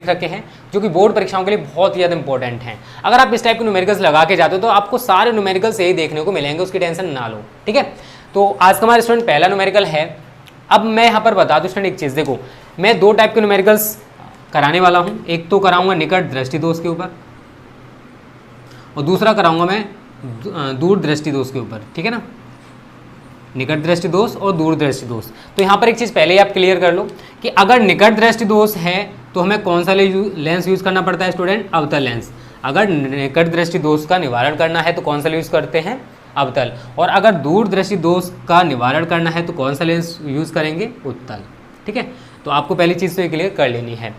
रखे हैं जो कि बोर्ड परीक्षाओं के लिए बहुत ही ज़्यादा इंपॉर्टेंट हैं। अगर आप इस टाइप के न्यूमेरिकल्स लगा के जाते हो तो आपको सारे न्यूमेरिकल्स यही देखने को मिलेंगे, उसकी टेंशन ना लो, ठीक है। तो आज का हमारा स्टूडेंट पहला न्यूमेरिकल है। अब मैं यहाँ पर बता दूँ स्टूडेंट एक चीज़, देखो मैं दो टाइप के न्यूमेरिकल्स कराने वाला हूँ। एक तो कराऊंगा निकट दृष्टि दोष के ऊपर और दूसरा कराऊंगा मैं दूर दृष्टि दोष के ऊपर, ठीक है ना। निकट दृष्टि दोष और दूर दृष्टि दोष। तो यहाँ पर एक चीज़ पहले ही आप क्लियर कर लो कि अगर निकट दृष्टि दोष है तो हमें कौन सा लेंस यूज़ करना पड़ता है स्टूडेंट, अवतल लेंस। अगर निकट दृष्टि दोष का निवारण करना है तो कौन सा यूज़ करते हैं, अवतल। और अगर दूर दृष्टि दोष का निवारण करना है तो कौन सा लेंस यूज़ करेंगे, उत्तल, ठीक है। तो आपको पहली चीज़ तो ये क्लियर कर लेनी है,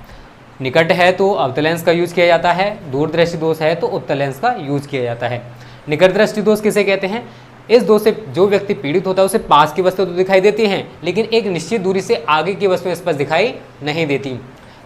निकट है तो अवतल लेंस का यूज़ किया जाता है, दूर दृष्टि दोष है तो उत्तल लेंस का यूज़ किया जाता है। निकट दृष्टि दोष किसे कहते हैं, इस दोष से जो व्यक्ति पीड़ित होता है उसे पास की वस्तु तो दिखाई देती हैं लेकिन एक निश्चित दूरी से आगे की वस्तुएं स्पष्ट दिखाई नहीं देती।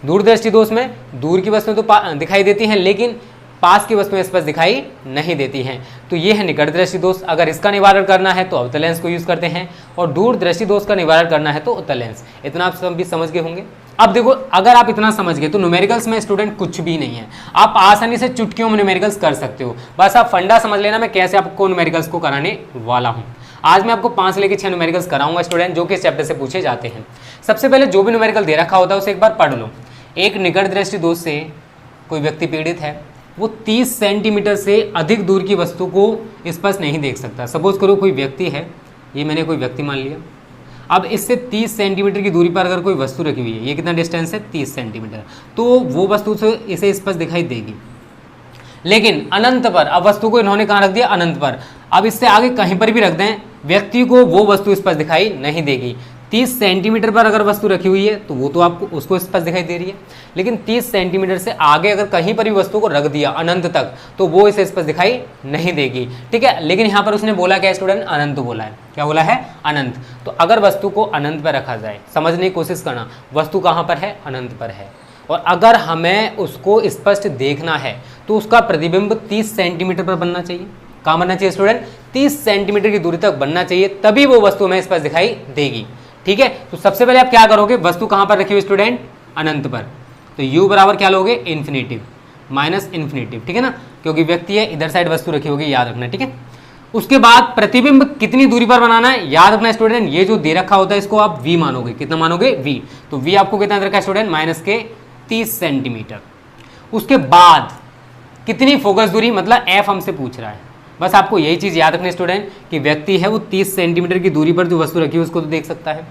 दूरदृष्टि दोष में दूर की वस्तुएं तो दिखाई देती हैं लेकिन पास की वस्तुएं स्पष्ट दिखाई नहीं देती हैं। तो ये है निकट दृष्टि दोष। अगर इसका निवारण करना है तो अवतल लेंस को यूज़ करते हैं और दूर दृष्टि दोष का निवारण करना है तो उत्तल लेंस। इतना आप सब भी समझ गए होंगे। अब देखो अगर आप इतना समझ गए तो न्यूमेरिकल्स में स्टूडेंट कुछ भी नहीं है, आप आसानी से चुटकियों में न्यूमेरिकल्स कर सकते हो। बस आप फंडा समझ लेना मैं कैसे आपको न्यूमेरिकल्स को कराने वाला हूँ। आज मैं आपको 5 से लेकर 6 न्यूमेरिकल्स कराऊंगा स्टूडेंट, जो कि इस चैप्टर से पूछे जाते हैं। सबसे पहले जो भी न्यूमेरिकल दे रखा होता है उसे एक बार पढ़ लो। एक निकट दृष्टि दोष से कोई व्यक्ति पीड़ित है, वो 30 सेंटीमीटर से अधिक दूर की वस्तु को स्पष्ट नहीं देख सकता। सपोज करो कोई व्यक्ति है, ये मैंने कोई व्यक्ति मान लिया। अब इससे 30 सेंटीमीटर की दूरी पर अगर कोई वस्तु रखी हुई है, ये कितना डिस्टेंस है 30 सेंटीमीटर, तो वो वस्तु से इसे स्पष्ट दिखाई देगी। लेकिन अनंत पर, अब वस्तु को इन्होंने कहाँ रख दिया, अनंत पर। अब इससे आगे कहीं पर भी रख दें, व्यक्ति को वो वस्तु स्पष्ट दिखाई नहीं देगी। 30 सेंटीमीटर पर अगर वस्तु रखी हुई है तो वो तो आपको उसको स्पष्ट दिखाई दे रही है, लेकिन 30 सेंटीमीटर से आगे अगर कहीं पर भी वस्तु को रख दिया अनंत तक तो वो इसे स्पष्ट दिखाई नहीं देगी, ठीक है। लेकिन यहाँ पर उसने बोला क्या स्टूडेंट, अनंत बोला है। क्या बोला है, अनंत। तो अगर वस्तु को अनंत पर रखा जाए, समझने की कोशिश करना, वस्तु कहाँ पर है, अनंत पर है, और अगर हमें उसको स्पष्ट देखना है तो उसका प्रतिबिंब 30 सेंटीमीटर पर बनना चाहिए। कहाँ बनना चाहिए स्टूडेंट, 30 सेंटीमीटर की दूरी तक बनना चाहिए, तभी वो वस्तु हमें स्पष्ट दिखाई देगी, ठीक है। तो सबसे पहले आप क्या करोगे, वस्तु कहां पर रखी हुई स्टूडेंट, अनंत पर, तो u बराबर क्या लोगे, इन्फिनेटिव माइनस इन्फिनेटिव, ठीक है ना, क्योंकि व्यक्ति है, इधर साइड वस्तु रखी होगी, याद रखना, ठीक है। उसके बाद प्रतिबिंब कितनी दूरी पर बनाना है, याद रखना स्टूडेंट, ये जो दे रखा होता है इसको आप v मानोगे। कितना मानोगे, v। तो v आपको कितना दे रखा है स्टूडेंट, माइनस के 30 सेंटीमीटर। उसके बाद कितनी फोकस दूरी, मतलब f हमसे पूछ रहा है। बस आपको यही चीज़ याद रखनी स्टूडेंट कि व्यक्ति है वो 30 सेंटीमीटर की दूरी पर जो वस्तु रखी है उसको तो देख सकता है,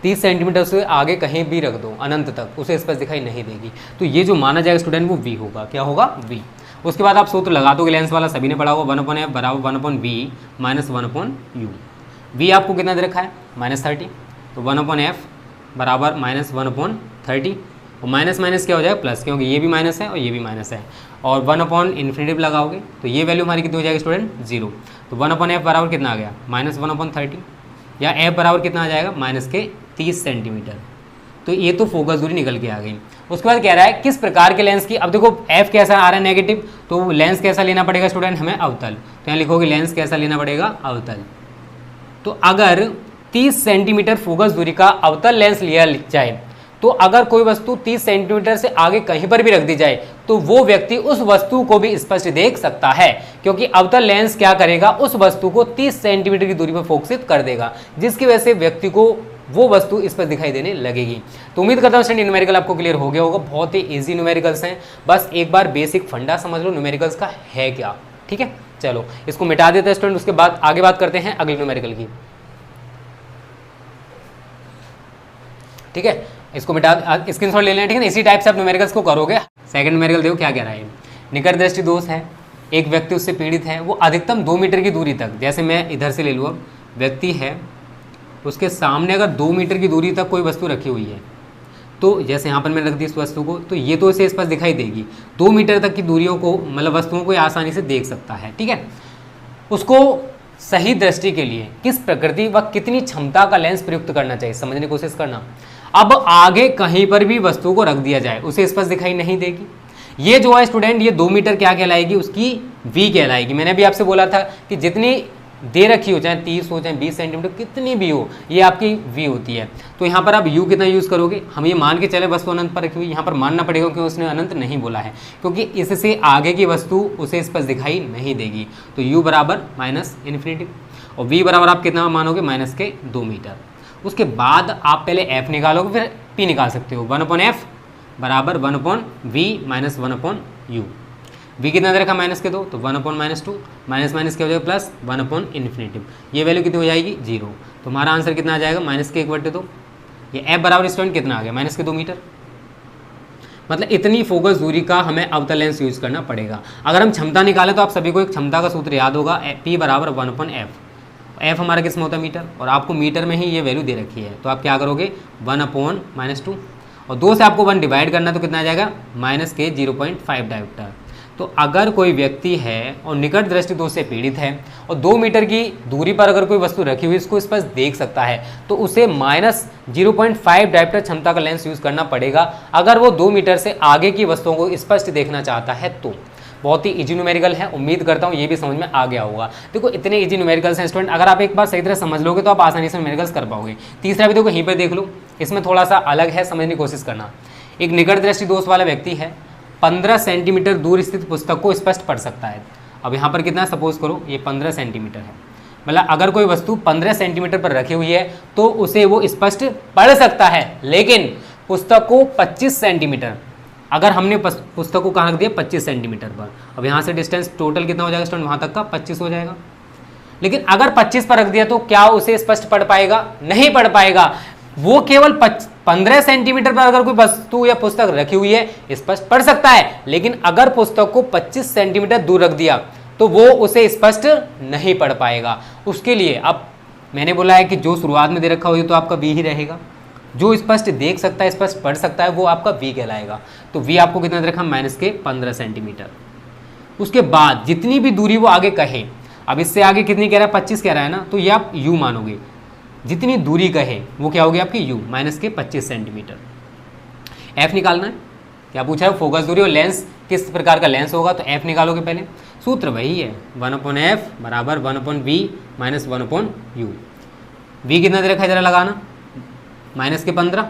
30 सेंटीमीटर से आगे कहीं भी रख दो अनंत तक, उसे स्पष्ट दिखाई नहीं देगी। तो ये जो माना जाएगा स्टूडेंट वो v होगा। क्या होगा, v। उसके बाद आप सूत्र लगा दोगे, लेंस वाला सभी ने पढ़ा हुआ, 1/f बराबर 1/v माइनस 1/u। v आपको कितना दे रखा है, -30, तो 1/f बराबर माइनस 1/30, और माइनस माइनस क्या हो जाएगा प्लस, क्योंकि ये भी माइनस है और ये भी माइनस है, और 1/इन्फिनेटिव लगाओगे तो ये वैल्यू हमारी कितनी हो जाएगी स्टूडेंट, 0। तो 1/f बराबर कितना आ गया, माइनस 1/30, या f बराबर कितना आ जाएगा, माइनस के 30 सेंटीमीटर। तो ये तो फोकस दूरी निकल के आ गई। उसके बाद कह रहा है किस प्रकार के लेंस की, अब देखो f कैसा आ रहा है नेगेटिव, तो लेंस कैसा लेना पड़ेगा स्टूडेंट हमें, अवतल। तो यहाँ लिखोगे लेंस कैसा लेना पड़ेगा, अवतल। तो अगर 30 सेंटीमीटर फोकस दूरी का अवतल लेंस लिया जाए तो अगर कोई वस्तु 30 सेंटीमीटर से आगे कहीं पर भी रख दी जाए तो वो व्यक्ति उस वस्तु को भी स्पष्ट देख सकता है, क्योंकि अवतल लेंस क्या करेगा, उस वस्तु को 30 सेंटीमीटर की दूरी पर फोकसित कर देगा, जिसकी वजह से व्यक्ति को वो वस्तु स्पष्ट दिखाई देने लगेगी। तो उम्मीद करता हूँ स्टूडेंट न्यूमेरिकल आपको क्लियर हो गया होगा। बहुत ही ईजी न्यूमेरिकल्स हैं, बस एक बार बेसिक फंडा समझ लो न्यूमेरिकल्स का है क्या, ठीक है। चलो इसको मिटा देते हैं स्टूडेंट, उसके बाद आगे बात करते हैं अगले न्यूमेरिकल की, ठीक है। इसको मिटा, स्क्रीनशॉट ले लेना, ठीक है ना। इसी टाइप से आप न्यूमेरिकल्स को करोगे। सेकंड न्यूमेरिकल देखो क्या कह रहा है, निकट दृष्टि दोष है, एक व्यक्ति उससे पीड़ित है, वो अधिकतम 2 मीटर की दूरी तक, जैसे मैं इधर से ले लूँ, अब व्यक्ति है उसके सामने अगर 2 मीटर की दूरी तक कोई वस्तु रखी हुई है, तो जैसे यहाँ पर मैंने रख दी इस वस्तु को, तो ये तो इसे स्पष्ट दिखाई देगी। 2 मीटर तक की दूरियों को, मतलब वस्तुओं को आसानी से देख सकता है, ठीक है। उसको सही दृष्टि के लिए किस प्रकृति व कितनी क्षमता का लेंस प्रयुक्त करना चाहिए, समझने की कोशिश करना। अब आगे कहीं पर भी वस्तु को रख दिया जाए उसे स्पष्ट दिखाई नहीं देगी। ये जो है स्टूडेंट, ये 2 मीटर क्या कहलाएगी, उसकी v कहलाएगी। मैंने भी आपसे बोला था कि जितनी दे रखी हो, चाहे 30 हो चाहे 20 सेंटीमीटर, कितनी भी हो, ये आपकी v होती है। तो यहाँ पर आप u कितना यूज़ करोगे, हम ये मान के चले वस्तु अनंत पर रखी हुई, यहाँ पर मानना पड़ेगा क्योंकि उसने अनंत नहीं बोला है, क्योंकि इससे आगे की वस्तु उसे स्पष्ट दिखाई नहीं देगी। तो u बराबर -∞ और v बराबर आप कितना मानोगे, -2 मीटर। उसके बाद आप पहले f निकालोगे, फिर p निकाल सकते हो। 1/f बराबर 1/v - 1/u। v कितना दे रखा, -2, तो 1/-2, माइनस क्या हो जाएगा, प्लस 1/∞। ये वैल्यू कितनी हो जाएगी, 0। तो हमारा आंसर कितना आ जाएगा, -1/2। ये f बराबर स्टूडेंट कितना आ गया, -2 मीटर। मतलब इतनी फोकस दूरी का हमें अवतल लेंस यूज करना पड़ेगा। अगर हम क्षमता निकालें तो आप सभी को एक क्षमता का सूत्र याद होगा, p बराबर 1/f। f हमारा किसमें होता है, मीटर, और आपको मीटर में ही ये वैल्यू दे रखी है। तो आप क्या करोगे, 1/-2 और 2 से आपको 1 डिवाइड करना, तो कितना आ जाएगा, -0.5 डायोप्टर। तो अगर कोई व्यक्ति है और निकट दृष्टि दोष से पीड़ित है और 2 मीटर की दूरी पर अगर कोई वस्तु रखी हुई इसको स्पष्ट देख सकता है, तो उसे -0.5 डायोप्टर क्षमता का लेंस यूज करना पड़ेगा अगर वो 2 मीटर से आगे की वस्तुओं को स्पष्ट देखना चाहता है। तो बहुत ही इजी न्यूमेरिकल है, उम्मीद करता हूँ ये भी समझ में आ गया होगा। देखो इतने इजी न्यूमेरिकल्स हैं स्टूडेंट, अगर आप एक बार सही तरह समझ लोगे तो आप आसानी से न्यूमेरिकल्स कर पाओगे। तीसरा भी देखो यहीं पर देख लो, इसमें थोड़ा सा अलग है, समझने की कोशिश करना। एक निकट दृष्टि दोष वाला व्यक्ति है, 15 सेंटीमीटर दूर स्थित पुस्तक को स्पष्ट पढ़ सकता है। अब यहाँ पर कितना, सपोज करो ये 15 सेंटीमीटर है, मतलब अगर कोई वस्तु 15 सेंटीमीटर पर रखी हुई है तो उसे वो स्पष्ट पढ़ सकता है, लेकिन पुस्तक को 25 सेंटीमीटर, अगर हमने पुस्तक को कहाँ रख दिया, 25 सेंटीमीटर पर। अब यहाँ से डिस्टेंस टोटल कितना हो जाएगा स्टूडेंट, वहाँ तक का 25 हो जाएगा। लेकिन अगर 25 पर रख दिया तो क्या उसे स्पष्ट पढ़ पाएगा, नहीं पढ़ पाएगा। वो केवल 15 सेंटीमीटर पर अगर कोई वस्तु या पुस्तक रखी हुई है स्पष्ट पढ़ सकता है, लेकिन अगर पुस्तक को 25 सेंटीमीटर दूर रख दिया तो वो उसे स्पष्ट नहीं पढ़ पाएगा। उसके लिए अब मैंने बोला है कि जो शुरुआत में दे रखा हो तो आपका v ही रहेगा, जो स्पष्ट देख सकता है, स्पष्ट पढ़ सकता है, वो आपका v कहलाएगा। तो v आपको कितना दे रखा, -15 सेंटीमीटर। उसके बाद जितनी भी दूरी वो आगे कहे, अब इससे आगे कितनी कह रहा है, 25 कह रहा है ना, तो ये आप u मानोगे। जितनी दूरी कहे वो क्या होगी आपकी, u -25 सेंटीमीटर। f निकालना है, क्या पूछा है, फोकस दूरी और लेंस किस प्रकार का लेंस होगा, तो f निकालोगे पहले। सूत्र वही है, 1/f बराबर 1/v - 1/u। v कितना दे रखा है, जरा लगाना, -15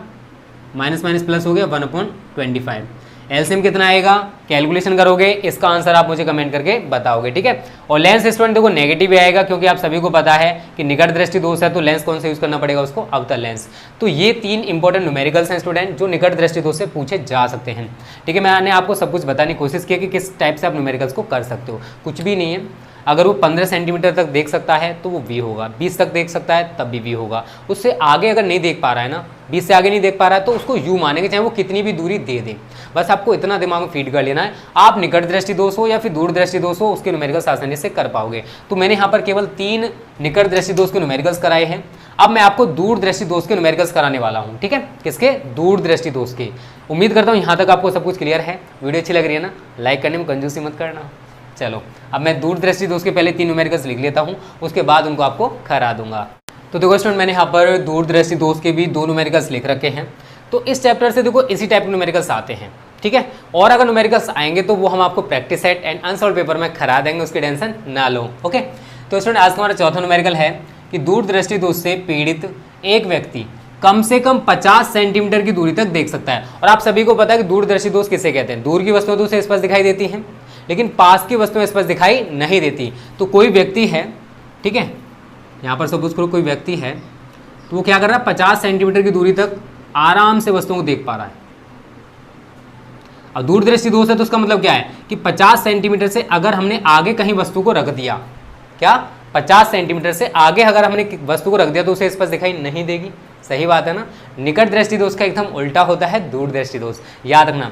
माइनस प्लस हो गया 1/25। एलसीएम कितना आएगा, कैलकुलेशन करोगे, इसका आंसर आप मुझे कमेंट करके बताओगे, ठीक है। और लेंस स्टूडेंट देखो नेगेटिव आएगा, क्योंकि आप सभी को पता है कि निकट दृष्टि दोष है तो लेंस कौन सा यूज करना पड़ेगा उसको, अवतल लेंस। तो ये 3 इंपॉर्टेंट न्यूमेरिकल्स हैं स्टूडेंट जो निकट दृष्टि दोष से पूछे जा सकते हैं, ठीक है। मैंने आपको सब कुछ बताने की कोशिश की कि किस टाइप से आप न्यूमेरिकल्स को कर सकते हो, कुछ भी नहीं है। अगर वो 15 सेंटीमीटर तक देख सकता है तो वो v होगा, 20 तक देख सकता है तब भी v होगा। उससे आगे अगर नहीं देख पा रहा है ना, 20 से आगे नहीं देख पा रहा है तो उसको u मानेंगे, चाहे वो कितनी भी दूरी दे दे। बस आपको इतना दिमाग में फीड कर लेना है, आप निकट दृष्टि दोष हो या फिर दूर दृष्टि दोष हो उसके न्यूमेरिकल्स आसानी से कर पाओगे। तो मैंने यहाँ पर केवल 3 निकट दृष्टि दोष के न्यूमेरिकल्स कराए हैं। अब मैं आपको दूर दृष्टि दोष के न्यूमेरिकल्स कराने वाला हूँ, ठीक है। किसके, दूर दृष्टि दोष के। उम्मीद करता हूँ यहाँ तक आपको सब कुछ क्लियर है। वीडियो अच्छी लग रही है ना, लाइक करने में कंजूसी मत करना। चलो अब मैं दूर दृष्टि दोष के पहले 3 न्यूमेरिकल्स लिख लेता हूँ, उसके बाद उनको आपको करा दूंगा। तो देखो स्टूडेंट, मैंने यहाँ पर दूर दृष्टि दोष के भी 2 न्यूमेरिकल्स लिख रखे हैं। तो इस चैप्टर से देखो इसी टाइप के न्यूमेरिकल्स आते हैं, ठीक है। और अगर न्यूमेरिकल्स आएंगे तो वो हम आपको practice set and unsolved paper में करा देंगे, उसकी टेंशन ना लो, ओके। तो स्टूडेंट आज का हमारा चौथा न्यूमेरिकल है कि दूर दृष्टि दोष से पीड़ित एक व्यक्ति कम से कम 50 सेंटीमीटर की दूरी तक देख सकता है। और आप सभी को पता है कि दूर दृष्टि दोष किसे कहते हैं, दूर की वस्तुएं तो उसे स्पष्ट दिखाई देती हैं लेकिन पास की वस्तुएं स्पष्ट दिखाई नहीं देती। तो कोई व्यक्ति है, ठीक है, यहाँ पर सपोज करो कोई व्यक्ति है तो वो क्या कर रहा है, 50 सेंटीमीटर की दूरी तक आराम से वस्तुओं को देख पा रहा है। अब दूर दृष्टि दोष है तो उसका मतलब क्या है कि 50 सेंटीमीटर से अगर हमने आगे कहीं वस्तु को रख दिया, क्या 50 सेंटीमीटर से आगे अगर हमने वस्तु को रख दिया तो उसे स्पष्ट दिखाई नहीं देगी। सही बात है ना। निकट दृष्टि दोष का एकदम उल्टा होता है दूर दृष्टि दोष, याद रखना।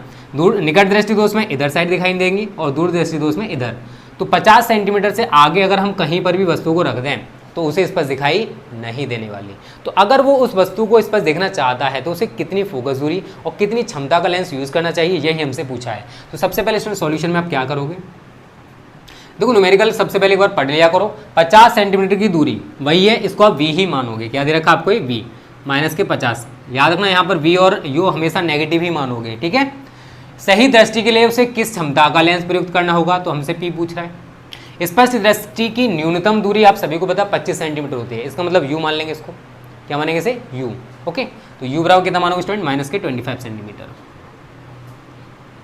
निकट दृष्टि दोष में इधर साइड दिखाई देंगी और दूर दृष्टि दोष में इधर। तो 50 सेंटीमीटर से आगे अगर हम कहीं पर भी वस्तु को रख दें तो उसे स्पष्ट दिखाई नहीं देने वाली। तो अगर वो उस वस्तु को स्पष्ट देखना चाहता है तो उसे कितनी फोकस दूरी और कितनी क्षमता का लेंस यूज करना चाहिए, यही हमसे पूछा है। तो सबसे पहले स्टूडेंट सॉल्यूशन में आप क्या करोगे, देखो न्यूमेरिकल सबसे पहले एक बार पढ़ लिया करो। 50 सेंटीमीटर की दूरी वही है, इसको आप v ही मानोगे। क्या दे रखा आपको, v -50। याद रखना यहाँ पर v और u हमेशा नेगेटिव ही मानोगे, ठीक है। सही दृष्टि के लिए उसे किस क्षमता का लेंस प्रयुक्त करना होगा, तो हमसे p पूछ रहा है। स्पष्ट दृष्टि की न्यूनतम दूरी आप सभी को पता 25 सेंटीमीटर होती है, इसका मतलब u मान लेंगे इसको, क्या मानेंगे इसे u। ओके, तो u बराबर कितना मानोगे स्टूडेंट, माइनस के 25 सेंटीमीटर।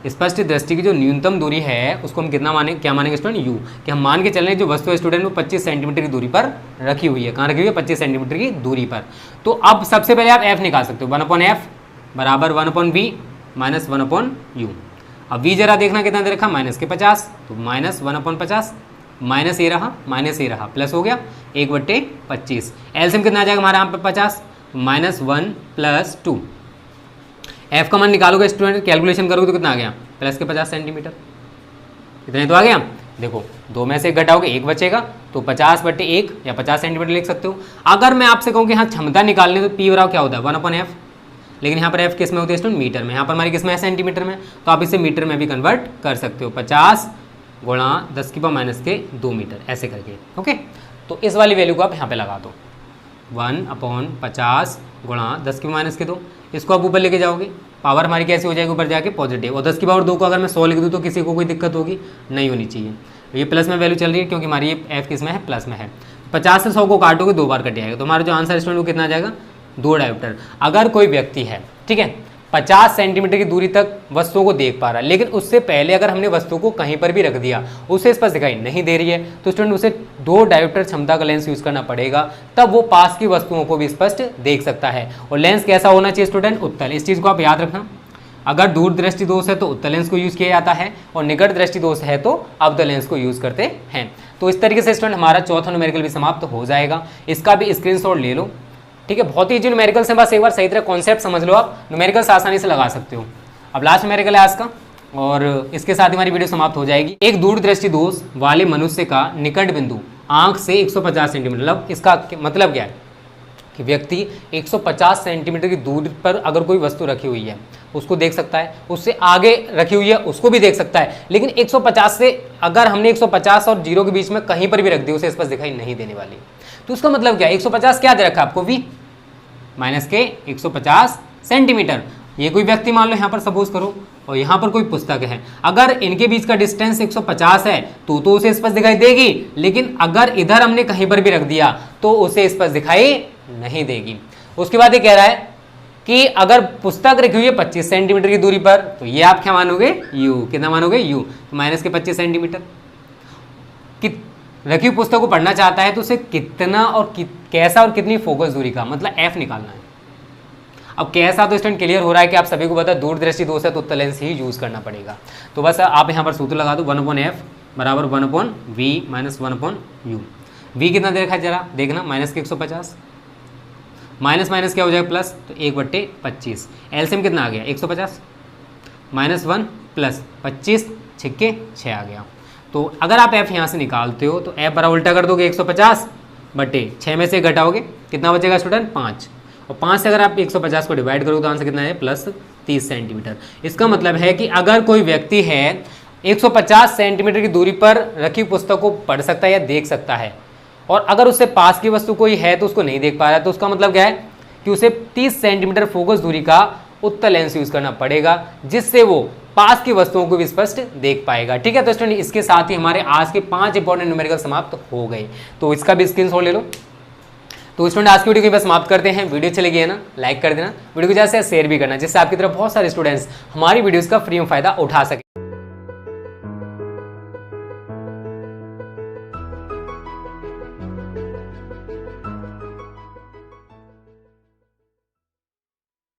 स्पष्ट दृष्टि की जो न्यूनतम दूरी है उसको हम कितना माने, क्या मानेंगे स्टूडेंट u, कि हम मान के चल रहे हैं जो वस्तु है स्टूडेंट वो 25 सेंटीमीटर की दूरी पर रखी हुई है। कहाँ रखी हुई है, 25 सेंटीमीटर की दूरी पर। तो अब सबसे पहले आप f निकाल सकते हो, 1/f बराबर 1/v माइनस 1/u। अब v जरा देखना कितना दे रखा, माइनस के 50, तो माइनस 1/50 माइनस ये रहा माइनस ये रहा, प्लस हो गया 1/25। एलसीएम कितना आ जाएगा हमारा यहाँ पे 50, माइनस 1 + 2। एफ का मान निकालोगे स्टूडेंट, कैलकुलेशन करोगे तो कितना आ गया, प्लस के 50 सेंटीमीटर। इतने तो आ गया। देखो दो में से एक घटाओगे एक बचेगा, तो 50/1 या 50 सेंटीमीटर लिख सकते हो। अगर मैं आपसे कहूँ कि हाँ क्षमता निकालने तो पी बराबर क्या होता है, 1/f, लेकिन यहाँ पर एफ किस में होती है स्टूडेंट, मीटर में। यहाँ पर हमारी किस में है, सेंटीमीटर में, तो आप इसे मीटर में भी कन्वर्ट कर सकते हो, 50 गुणा 10⁻² मीटर ऐसे करके। ओके, तो इस वाली वैल्यू को आप यहाँ पे लगा दो, 1/50 गुणा 10⁻²। इसको आप ऊपर लेके जाओगे, पावर हमारी कैसी हो जाएगी ऊपर जाके पॉजिटिव, और 10⁻² को अगर मैं 100 लिख दूँ तो किसी को कोई दिक्कत होगी, नहीं होनी चाहिए। ये प्लस में वैल्यू चल रही है क्योंकि हमारी ये एफ किस में है, प्लस में है। 50 से 100 को काटोगे 2 बार कट जाएगा, तो हमारा जो आंसर स्टूडेंट वो कितना आ जाएगा, 2 डायोप्टर। अगर कोई व्यक्ति है, ठीक है, 50 सेंटीमीटर की दूरी तक वस्तुओं को देख पा रहा है, लेकिन उससे पहले अगर हमने वस्तु को कहीं पर भी रख दिया, उसे स्पष्ट दिखाई नहीं दे रही है, तो स्टूडेंट उसे 2 डायोप्टर क्षमता का लेंस यूज करना पड़ेगा, तब वो पास की वस्तुओं को भी स्पष्ट देख सकता है। और लेंस कैसा होना चाहिए स्टूडेंट, उत्तल। इस चीज़ को आप याद रखना, अगर दूर दृष्टि दोष है तो उत्तल लेंस को यूज किया जाता है, और निकट दृष्टि दोष है तो अवतल लेंस को यूज करते हैं। तो इस तरीके से स्टूडेंट हमारा चौथा न्यूमेरिकल भी समाप्त हो जाएगा। इसका भी स्क्रीनशॉट ले लो, ठीक है। बहुत ही इजी न्यूमेरिकल्स हैं, बस एक बार सही तरह कॉन्सेप्ट समझ लो, आप न्यूमेरिकल्स आसानी से लगा सकते हो। अब लास्ट न्यूमेरिकल है आज का, और इसके साथ ही हमारी वीडियो समाप्त हो जाएगी। एक दूरदृष्टि दोष वाले मनुष्य का निकट बिंदु आंख से 150 सेंटीमीटर, मतलब इसका मतलब क्या है कि व्यक्ति 150 सेंटीमीटर की दूरी पर अगर कोई वस्तु रखी हुई है उसको देख सकता है, उससे आगे रखी हुई है उसको भी देख सकता है, लेकिन 150 से अगर हमने 150 और 0 के बीच में कहीं पर भी रख दी उसे स्पष्ट दिखाई नहीं देने वाली। तो उसका मतलब क्या है, 150 क्या दे रखा है आपको, v माइनस के 150 सेंटीमीटर। ये कोई व्यक्ति मान लो यहाँ पर सपोज करो, और यहाँ पर कोई पुस्तक है, अगर इनके बीच का डिस्टेंस 150 है तो उसे स्पष्ट दिखाई देगी, लेकिन अगर इधर हमने कहीं पर भी रख दिया तो उसे स्पष्ट दिखाई नहीं देगी। उसके बाद ये कह रहा है कि अगर पुस्तक रखी हुई है 25 सेंटीमीटर की दूरी पर, तो ये आप क्या मानोगे, u, कितना मानोगे, u, तो माइनस के 25 सेंटीमीटर। कि रखी हुई पुस्तक को पढ़ना चाहता है तो उसे कितना और कैसा और कितनी फोकस दूरी का, मतलब f निकालना है। अब कैसा तो स्टूडेंट क्लियर हो रहा है कि आप सभी को पता दूरदृष्टि दोष है तो उत्तल लेंस ही यूज करना पड़ेगा। तो बस आप यहाँ पर सूत्र लगा दो, 1/f बराबर 1/v माइनस 1/u। v कितना दे रखा है जरा देखना, माइनस के 150, माइनस माइनस क्या हो जाएगा प्लस, तो 1/25। एलसीएम कितना आ गया 150 माइनस 1 प्लस 25 छिक्के 6 आ गया। तो अगर आप f यहाँ से निकालते हो तो f बराबर उल्टा कर दोगे 150/6 में से घटाओगे कितना बचेगा स्टूडेंट 5, और 5 से अगर आप 150 को डिवाइड करोगे तो आंसर कितना है प्लस 30 सेंटीमीटर। इसका मतलब है कि अगर कोई व्यक्ति है 150 सेंटीमीटर की दूरी पर रखी पुस्तक को पढ़ सकता है या देख सकता है, और अगर उससे पास की वस्तु कोई है तो उसको नहीं देख पा रहा है, तो उसका मतलब क्या है कि उसे 30 सेंटीमीटर फोकस दूरी का उत्तल लेंस यूज करना पड़ेगा, जिससे वो पास की वस्तुओं को भी स्पष्ट देख पाएगा। ठीक है, तो स्टूडेंट इसके साथ ही हमारे आज के 5 इंपॉर्टेंट न्यूमेरिकल समाप्त हो गए, तो इसका भी स्क्रीनशॉट ले लो। तो स्टूडेंट आज की वीडियो को बस समाप्त करते हैं। वीडियो चली गई है ना, लाइक कर देना, वीडियो को ज़्यादा से शेयर भी करना, जिससे आपकी तरफ बहुत सारे स्टूडेंट्स हमारी वीडियोस का फ्री में फायदा उठा सके।